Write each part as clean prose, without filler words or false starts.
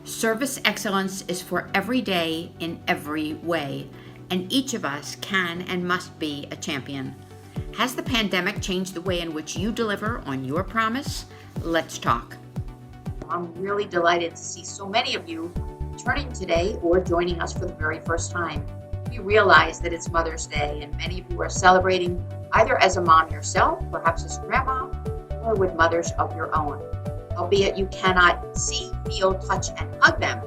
Service excellence is for every day in every way, and each of us can and must be a champion. Has the pandemic changed the way in which you deliver on your promise? Let's talk. I'm really delighted to see so many of you returning today or joining us for the very first time. We realize that it's Mother's Day, and many of you are celebrating either as a mom yourself, perhaps as a grandma, or with mothers of your own. Albeit you cannot see, feel, touch, and hug them,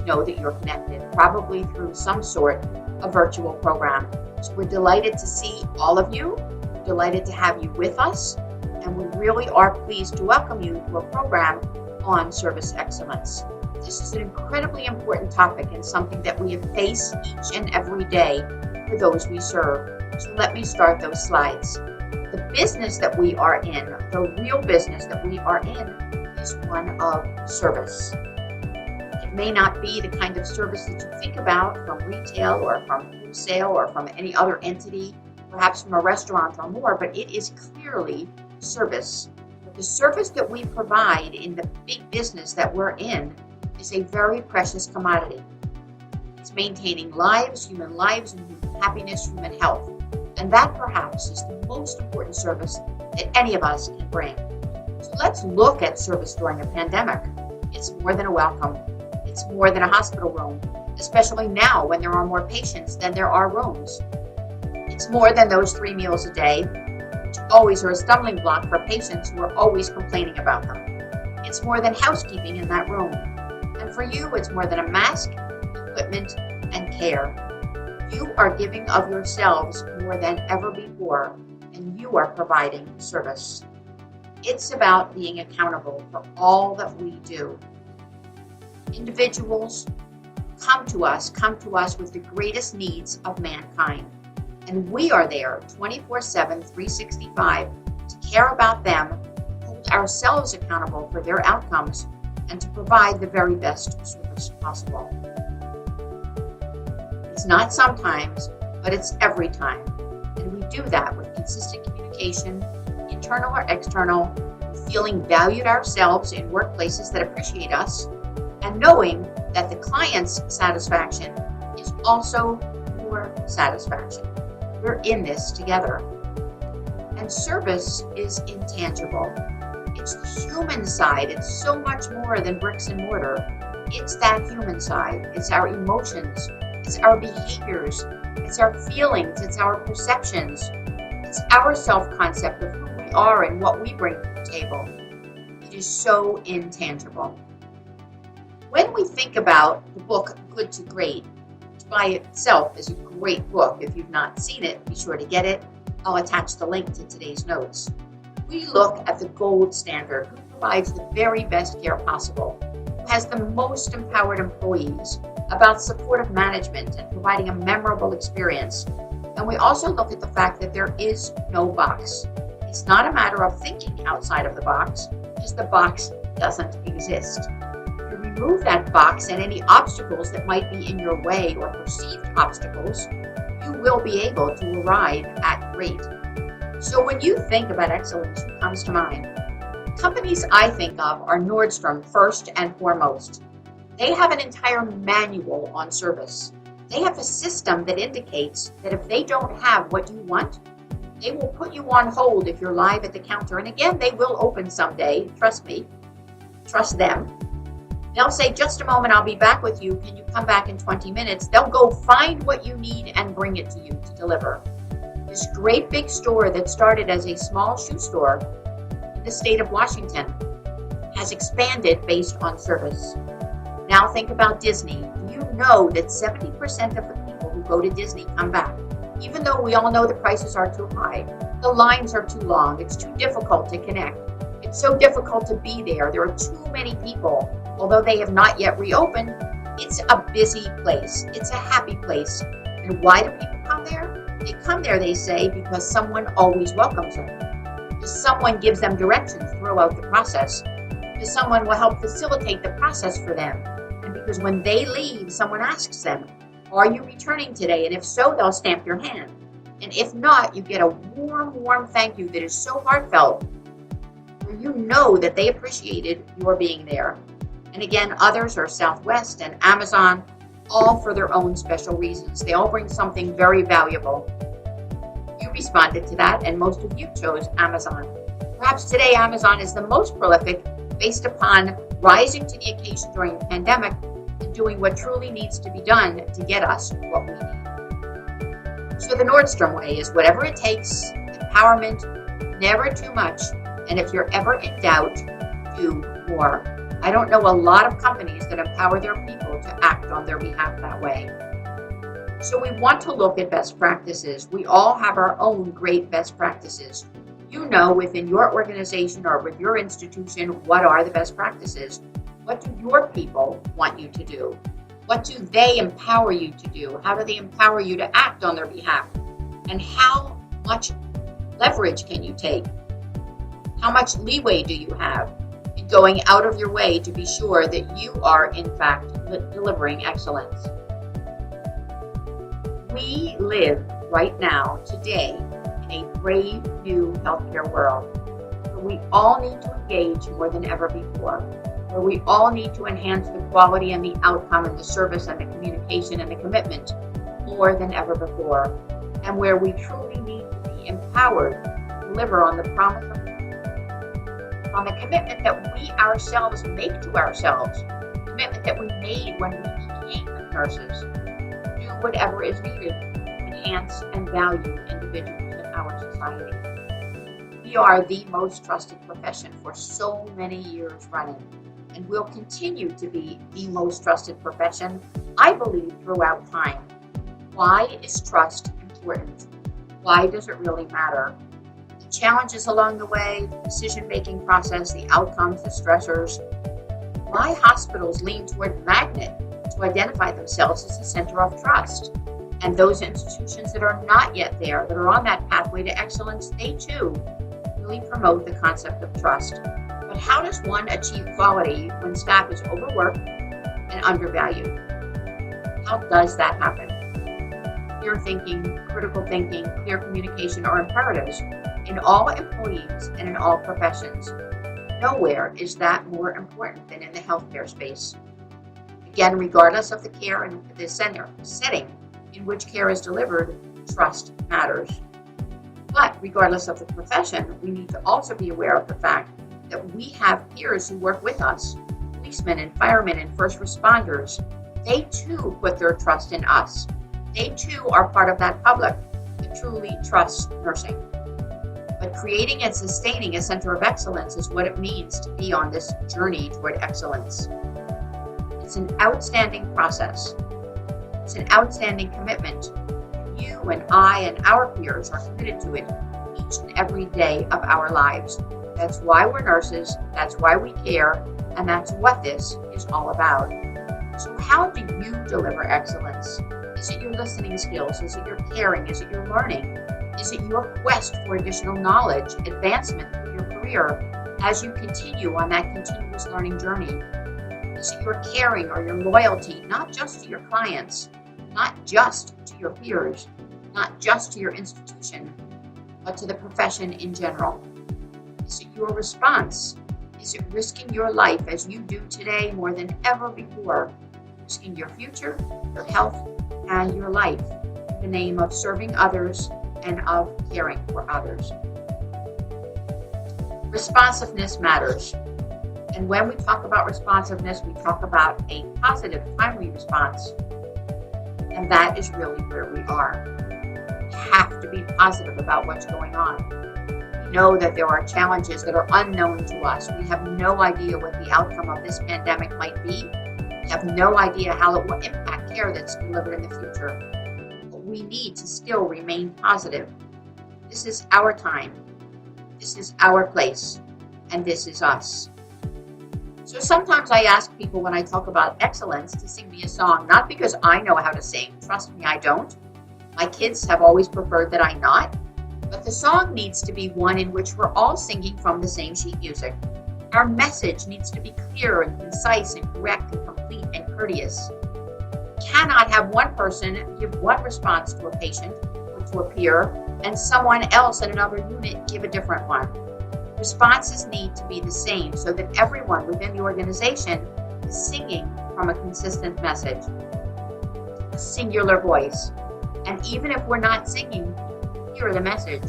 you know that you're connected, probably through some sort of virtual program. So we're delighted to see all of you, delighted to have you with us, and we really are pleased to welcome you to a program on service excellence. This is an incredibly important topic and something that we face each and every day for those we serve. So let me start those slides. The business that we are in, the real business that we are in, is one of service. It may not be the kind of service that you think about from retail or from wholesale or from any other entity, perhaps from a restaurant or more, but it is clearly service. But the service that we provide in the big business that we're in is a very precious commodity. It's maintaining lives, and human happiness, human health. And that perhaps is the most important service that any of us can bring. So let's look at service during a pandemic. It's more than a welcome. It's more than a hospital room, especially now when there are more patients than there are rooms. It's more than those 3 meals a day, which always are a stumbling block for patients who are always complaining about them. It's more than housekeeping in that room. And for you, it's more than a mask, equipment, and care. You are giving of yourselves more than ever before, and you are providing service. It's about being accountable for all that we do. Individuals come to us with the greatest needs of mankind. And we are there 24/7, 365 to care about them, hold ourselves accountable for their outcomes, and to provide the very best service possible. It's not sometimes, but it's every time. And we do that with consistent communication, internal or external, feeling valued ourselves in workplaces that appreciate us, and knowing that the client's satisfaction is also your satisfaction. We're in this together. And service is intangible. It's the human side. It's so much more than bricks and mortar. It's that human side. It's our emotions. It's our behaviors. It's our feelings. It's our perceptions. It's our self-concept of who we are and what we bring to the table. It is so intangible. When we think about the book Good to Great, which by itself is a great book. If you've not seen it, be sure to get it. I'll attach the link to today's notes. We look at the gold standard, who provides the very best care possible, who has the most empowered employees, about supportive management and providing a memorable experience. And we also look at the fact that there is no box. It's not a matter of thinking outside of the box, because the box doesn't exist. If you remove that box and any obstacles that might be in your way or perceived obstacles, you will be able to arrive at great. So when you think about excellence, who comes to mind? Companies I think of are Nordstrom first and foremost. They have an entire manual on service. They have a system that indicates that if they don't have what you want, they will put you on hold if you're live at the counter. And again, they will open someday. Trust me. Trust them. They'll say, just a moment, I'll be back with you. Can you come back in 20 minutes? They'll go find what you need and bring it to you to deliver. This great big store that started as a small shoe store in the state of Washington has expanded based on service. Now think about Disney. Do you know that 70% of the people who go to Disney come back? Even though we all know the prices are too high, the lines are too long, it's too difficult to connect. It's so difficult to be there. There are too many people. Although they have not yet reopened, it's a busy place. It's a happy place. And why do people come there? They come there, they say, because someone always welcomes them. Because someone gives them directions throughout the process. Because someone will help facilitate the process for them. And because when they leave, someone asks them, are you returning today? And if so, they'll stamp your hand. And if not, you get a warm thank you that is so heartfelt, where you know that they appreciated your being there. And again, others are Southwest and Amazon, all for their own special reasons. They all bring something very valuable. You responded to that, and most of you chose Amazon. Perhaps today Amazon is the most prolific based upon rising to the occasion during the pandemic and doing what truly needs to be done to get us what we need. So the Nordstrom way is whatever it takes, empowerment, never too much, and if you're ever in doubt, do more. I don't know a lot of companies that empower their people to act on their behalf that way. So we want to look at best practices. We all have our own great best practices. You know within your organization or with your institution, what are the best practices? What do your people want you to do? What do they empower you to do? How do they empower you to act on their behalf? And how much leverage can you take? How much leeway do you have in going out of your way to be sure that you are, in fact, delivering excellence? We live right now, today, in a brave new healthcare world where we all need to engage more than ever before, where we all need to enhance the quality and the outcome and the service and the communication and the commitment more than ever before, and where we truly need to be empowered to deliver on the promise of on the commitment that we ourselves make to ourselves, the commitment that we made when we became nurses, do whatever is needed to enhance and value individuals in our society. We are the most trusted profession for so many years running, and will continue to be the most trusted profession, I believe, throughout time. Why is trust important? Why does it really matter? The challenges along the way, the decision-making process, the outcomes, the stressors. Why hospitals lean toward magnet to identify themselves as a center of trust. And those institutions that are not yet there, that are on that pathway to excellence, they too really promote the concept of trust. But how does one achieve quality when staff is overworked and undervalued? How does that happen? Clear thinking, critical thinking, clear communication are imperatives in all employees and in all professions. Nowhere is that more important than in the healthcare space. Again, regardless of the care and the setting in which care is delivered, trust matters. But regardless of the profession, we need to also be aware of the fact that we have peers who work with us, policemen and firemen and first responders. They too put their trust in us. They too are part of that public that truly trusts nursing. But creating and sustaining a center of excellence is what it means to be on this journey toward excellence. It's an outstanding process. It's an outstanding commitment. You and I and our peers are committed to it each and every day of our lives. That's why we're nurses, that's why we care, and that's what this is all about. So how do you deliver excellence? Is it your listening skills? Is it your caring? Is it your learning? Is it your quest for additional knowledge, advancement through your career as you continue on that continuous learning journey? Is it your caring or your loyalty, not just to your clients, not just to your peers, not just to your institution, but to the profession in general? Is it your response? Is it risking your life as you do today more than ever before, risking your future, your health, and your life in the name of serving others and of caring for others? Responsiveness matters. And when we talk about responsiveness, we talk about a positive, timely response. And that is really where we are. We have to be positive about what's going on. We know that there are challenges that are unknown to us. We have no idea what the outcome of this pandemic might be. We have no idea how it will impact care that's delivered in the future. But we need to still remain positive. This is our time. This is our place. And this is us. So sometimes I ask people when I talk about excellence to sing me a song, not because I know how to sing. Trust me, I don't. My kids have always preferred that I not. But the song needs to be one in which we're all singing from the same sheet music. Our message needs to be clear and concise and correct and complete and courteous. We cannot have one person give one response to a patient or to a peer and someone else in another unit give a different one. Responses need to be the same so that everyone within the organization singing from a consistent message, a singular voice. And even if we're not singing, hear the message.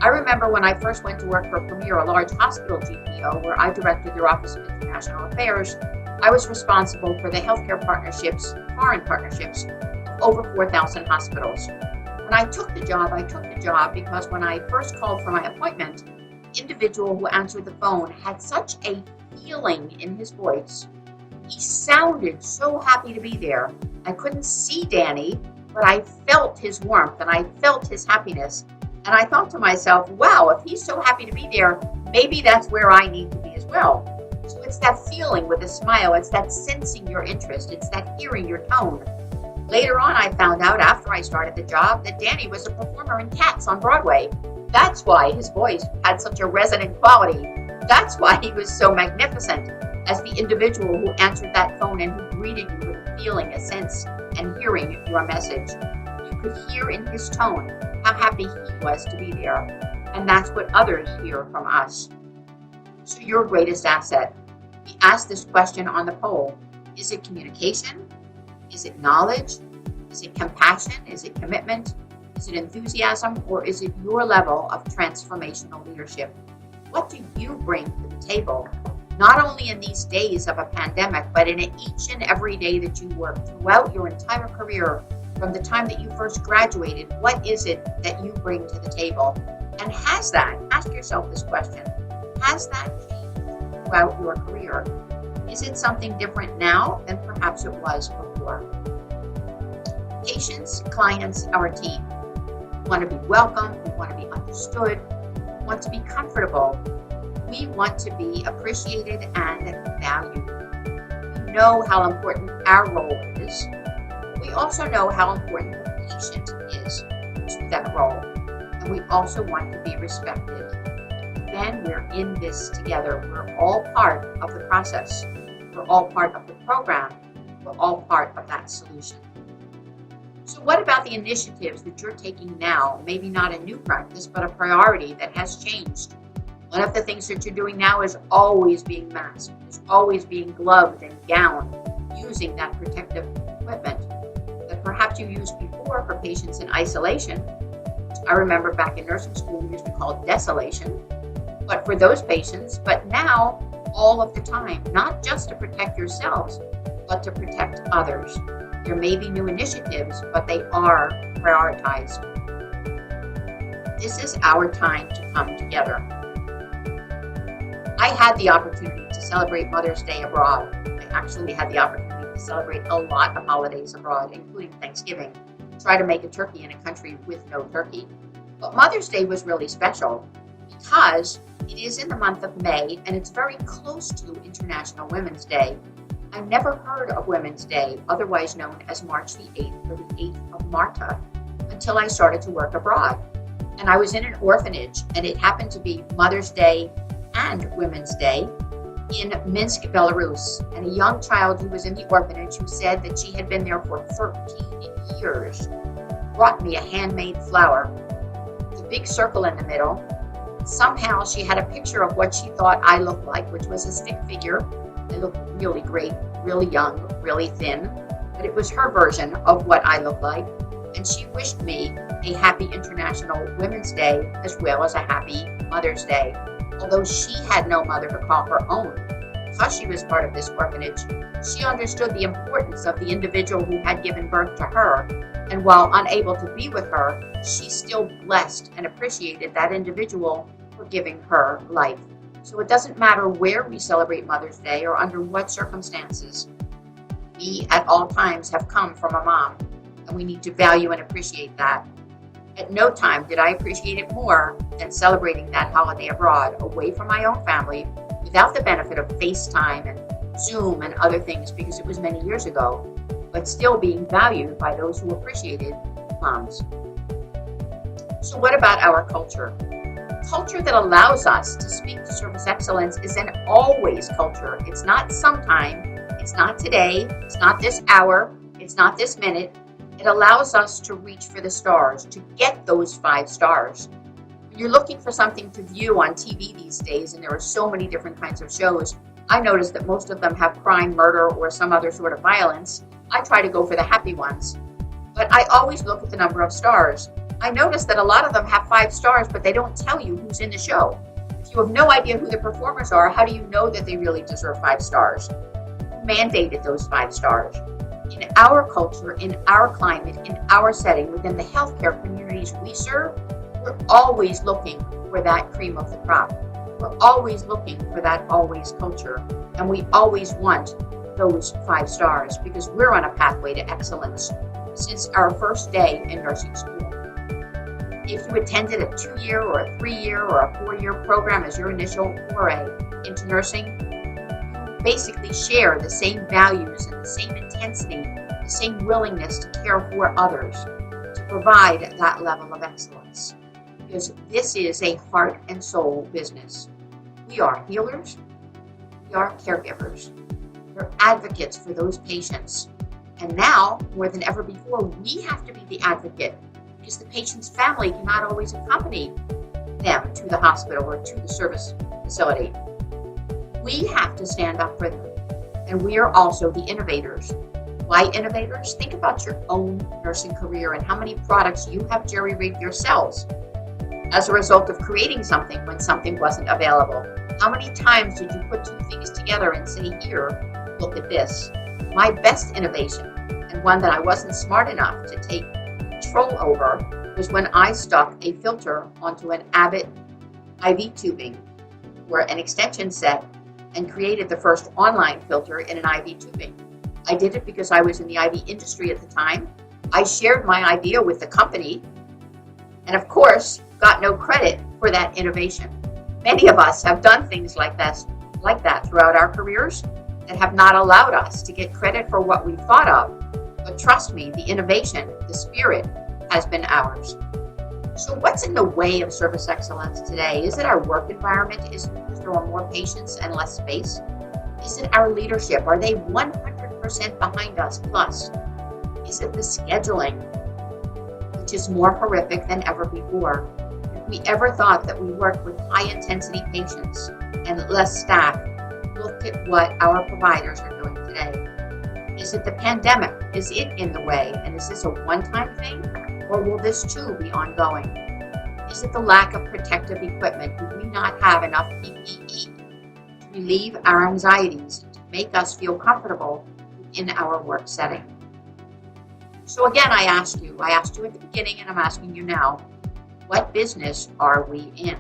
I remember when I first went to work for Premier, a large hospital GPO, where I directed their Office of International Affairs. I was responsible for the healthcare partnerships, foreign partnerships, of over 4,000 hospitals. When I took the job because when I first called for my appointment, the individual who answered the phone had such a feeling in his voice. He sounded so happy to be there. I couldn't see Danny, but I felt his warmth and I felt his happiness. And I thought to myself, wow, if he's so happy to be there, maybe that's where I need to be as well. So it's that feeling with a smile. It's that sensing your interest. It's that hearing your tone. Later on, I found out after I started the job that Danny was a performer in Cats on Broadway. That's why his voice had such a resonant quality. That's why he was so magnificent as the individual who answered that phone and who greeted you with a feeling, a sense, and hearing your message. You could hear in his tone how happy he was to be there. And that's what others hear from us. So your greatest asset. We asked this question on the poll. Is it communication? Is it knowledge? Is it compassion? Is it commitment? Is it enthusiasm? Or is it your level of transformational leadership? What do you bring to the table? Not only in these days of a pandemic, but in each and every day that you work throughout your entire career, from the time that you first graduated, what is it that you bring to the table? And has that, ask yourself this question, has that changed throughout your career? Is it something different now than perhaps it was before? Patients, clients, our team. We want to be welcomed, we want to be understood, we want to be comfortable. We want to be appreciated and valued. We know how important our role is. We also know how important the patient is to that role. And we also want to be respected. Then we're in this together. We're all part of the process. We're all part of the program. We're all part of that solution. So what about the initiatives that you're taking now? Maybe not a new practice, but a priority that has changed. One of the things that you're doing now is always being masked, is always being gloved and gowned, using that protective equipment that perhaps you used before for patients in isolation. I remember back in nursing school, we used to call it desolation, but for those patients, but now all of the time, not just to protect yourselves, but to protect others. There may be new initiatives, but they are prioritized. This is our time to come together. I had the opportunity to celebrate Mother's Day abroad. I actually had the opportunity to celebrate a lot of holidays abroad, including Thanksgiving. Try to make a turkey in a country with no turkey. But Mother's Day was really special because it is in the month of May and it's very close to International Women's Day. I never heard of Women's Day, otherwise known as March the 8th or the 8th of Marta, until I started to work abroad. And I was in an orphanage, and it happened to be Mother's Day and Women's Day in Minsk, Belarus. And a young child who was in the orphanage who said that she had been there for 13 years brought me a handmade flower, with a big circle in the middle. Somehow she had a picture of what she thought I looked like, which was a stick figure. I looked really great, really young, really thin, but it was her version of what I looked like. And she wished me a happy International Women's Day as well as a happy Mother's Day. Although she had no mother to call her own, because she was part of this orphanage, she understood the importance of the individual who had given birth to her. And while unable to be with her, she still blessed and appreciated that individual for giving her life. So it doesn't matter where we celebrate Mother's Day or under what circumstances. We at all times have come from a mom, and we need to value and appreciate that. At no time did I appreciate it more than celebrating that holiday abroad, away from my own family, without the benefit of FaceTime and Zoom and other things, because it was many years ago, but still being valued by those who appreciated moms. So what about our culture? Culture that allows us to speak to service excellence is an always culture. It's not sometime, it's not today, it's not this hour, it's not this minute. It allows us to reach for the stars, to get those 5 stars. When you're looking for something to view on TV these days, and there are so many different kinds of shows, I notice that most of them have crime, murder, or some other sort of violence. I try to go for the happy ones. But I always look at the number of stars. I notice that a lot of them have 5 stars, but they don't tell you who's in the show. If you have no idea who the performers are, how do you know that they really deserve 5 stars? Who mandated those 5 stars? In our culture, in our climate, in our setting, within the healthcare communities we serve, we're always looking for that cream of the crop. We're always looking for that always culture. And we always want those 5 stars because we're on a pathway to excellence since our first day in nursing school. If you attended a 2-year or a 3-year or a 4-year program as your initial foray into nursing, you basically share the same values and the same intensity, the same willingness to care for others, to provide that level of excellence. Because this is a heart and soul business. We are healers, we are caregivers, we're advocates for those patients. And now, more than ever before, we have to be the advocate because the patient's family cannot always accompany them to the hospital or to the service facility. We have to stand up for them. And we are also the innovators. Why innovators? Think about your own nursing career and how many products you have jerry-rigged yourselves as a result of creating something when something wasn't available. How many times did you put 2 things together and say, here, look at this? My best innovation, and one that I wasn't smart enough to take control over, was when I stuck a filter onto an Abbott IV tubing or an extension set and created the first online filter in an IV tubing. I did it because I was in the IV industry at the time. I shared my idea with the company and, of course, got no credit for that innovation. Many of us have done things like that throughout our careers that have not allowed us to get credit for what we thought of. But trust me, the innovation, the spirit, has been ours. So what's in the way of service excellence today? Is it our work environment? Is there are more patients and less space? Is it our leadership? Are they 100% behind us plus? Is it the scheduling, which is more horrific than ever before? If we ever thought that we worked with high-intensity patients and less staff, look at what our providers are doing today. Is it the pandemic? Is it in the way? And is this a one-time thing? Or will this too be ongoing? Is it the lack of protective equipment? Do we not have enough PPE to relieve our anxieties, to make us feel comfortable in our work setting? So again, I asked you at the beginning and I'm asking you now, what business are we in?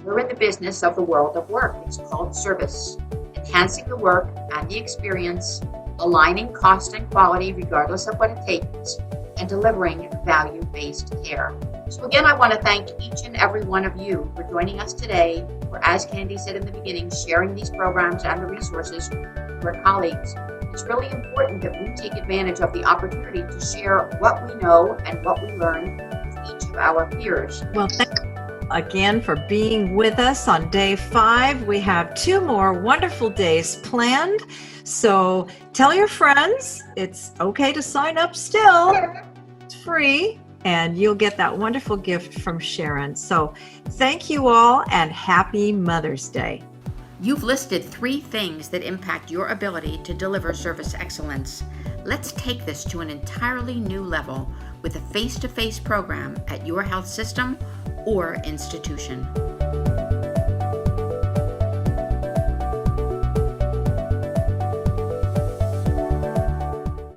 We're in the business of the world of work. It's called service, enhancing the work and the experience, aligning cost and quality regardless of what it takes, and delivering value-based care. So again, I want to thank each and every one of you for joining us today, for, as Candy said in the beginning, sharing these programs and the resources with our colleagues. It's really important that we take advantage of the opportunity to share what we know and what we learn with each of our peers. Well, thank you again for being with us on day 5. We have 2 more wonderful days planned. So tell your friends it's okay to sign up still. It's free and you'll get that wonderful gift from Sharon. So thank you all and happy Mother's Day. You've listed 3 things that impact your ability to deliver service excellence. Let's take this to an entirely new level with a face-to-face program at your health system or institution.